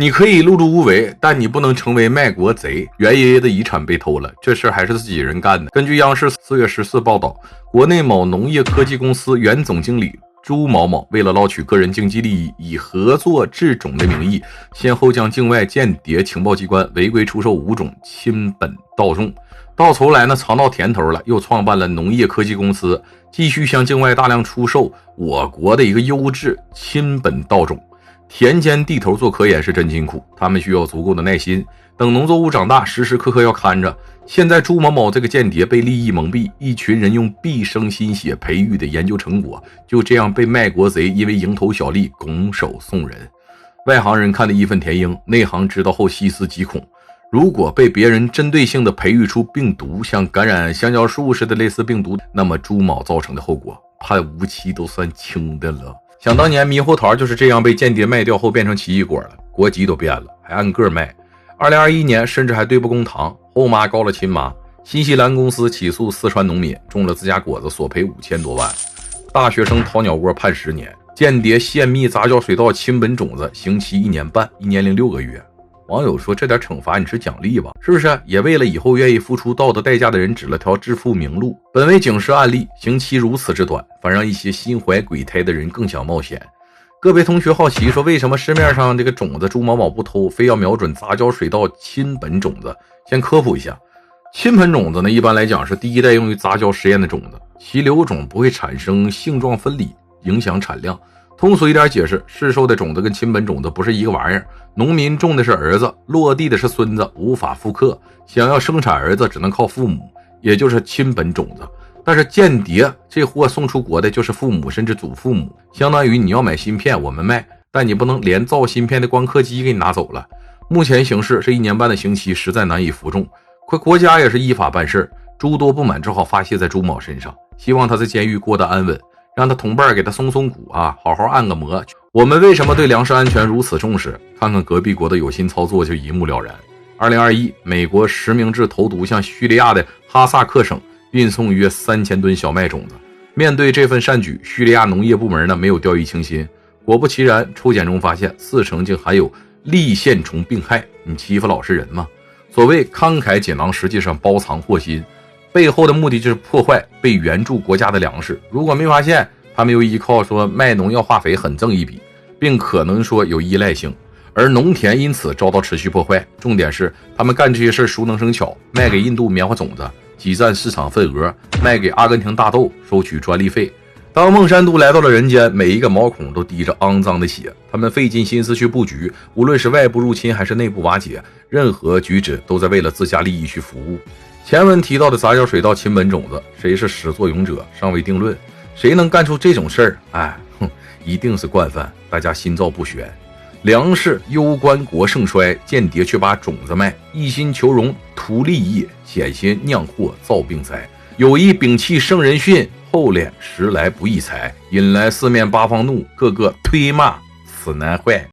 你可以碌碌无为，但你不能成为卖国贼。袁爷爷的遗产被偷了，这事还是自己人干的。根据央视4月14报道，国内某农业科技公司原总经理朱某某为了捞取个人经济利益，以合作制种的名义，先后将境外间谍情报机关违规出售5种亲本稻种。到头来呢，尝到甜头了，又创办了农业科技公司，继续向境外大量出售我国的一个优质亲本稻种。田间地头做科研是真辛苦，他们需要足够的耐心，等农作物长大，时时刻刻要看着。现在朱某某这个间谍被利益蒙蔽，一群人用毕生心血培育的研究成果，就这样被卖国贼因为蝇头小利拱手送人。外行人看得义愤填膺，内行知道后细思极恐。如果被别人针对性的培育出病毒，像感染香蕉树似的类似病毒，那么朱某造成的后果判无期都算轻的了。想当年猕猴桃就是这样被间谍卖掉后变成奇异果了，国籍都变了，还按个卖。2021年甚至还对簿公堂，后妈告了亲妈。新西兰公司起诉四川农民种了自家果子索赔5000多万。大学生掏鸟窝判10年。间谍献密杂交水稻亲本种子，刑期1年半，1年0 6个月。网友说这点惩罚你是奖励吧？是不是也为了以后愿意付出道德代价的人指了条致富明路？本为警示案例，刑期如此之短，反让一些心怀鬼胎的人更想冒险。个别同学好奇说，为什么市面上这个种子朱某某不偷，非要瞄准杂交水稻亲本种子？先科普一下，亲本种子呢，一般来讲是第一代用于杂交实验的种子，其留种不会产生性状分离，影响产量。通俗一点解释，市售的种子跟亲本种子不是一个玩意儿，农民种的是儿子，落地的是孙子，无法复刻。想要生产儿子只能靠父母，也就是亲本种子。但是间谍这货送出国的就是父母甚至祖父母，相当于你要买芯片我们卖，但你不能连造芯片的光刻机给你拿走了。目前形势这1年半的刑期实在难以服众，国家也是依法办事，诸多不满只好发泄在朱某身上，希望他在监狱过得安稳，让他同伴给他松松骨啊，好好按个摩。我们为什么对粮食安全如此重视？看看隔壁国的有心操作就一目了然。2021，美国实名制投毒向叙利亚的哈萨克省运送约3000吨小麦种子。面对这份善举，叙利亚农业部门呢没有掉以轻心，果不其然，抽检中发现40%竟含有粒线虫病害。你欺负老实人吗？所谓慷慨解囊，实际上包藏祸心，背后的目的就是破坏被援助国家的粮食。如果没发现，他们又依靠说卖农药化肥狠挣一笔，并可能说有依赖性，而农田因此遭到持续破坏。重点是他们干这些事熟能生巧，卖给印度棉花种子挤占市场份额，卖给阿根廷大豆收取专利费。当孟山都来到了人间，每一个毛孔都滴着肮脏的血，他们费尽心思去布局，无论是外部入侵还是内部瓦解，任何举止都在为了自家利益去服务。前文提到的杂交水稻亲本种子，谁是始作俑者尚未定论，谁能干出这种事儿？一定是惯犯，大家心照不宣。粮食攸关国盛衰，间谍却把种子卖，一心求荣图利益，险些酿祸造病灾。有意摒弃圣人训，后敛时来不易裁，引来四面八方怒，个个推骂此难坏。